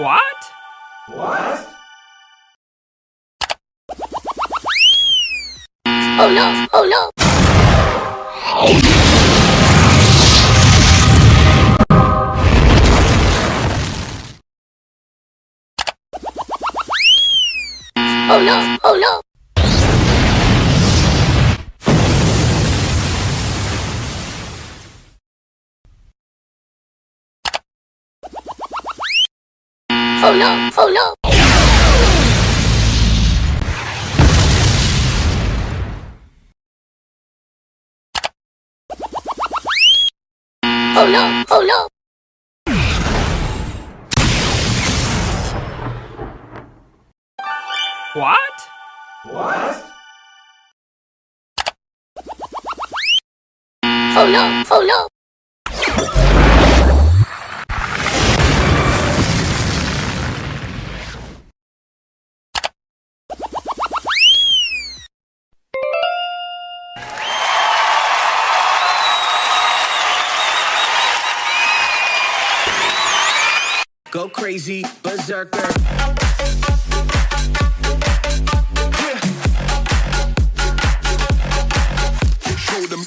What? What? Oh no! Oh no! Oh no! Oh no! Oh no! Oh no! Oh no! Oh no! What? What? Oh no! Oh no! Go crazy, berserker. Show them.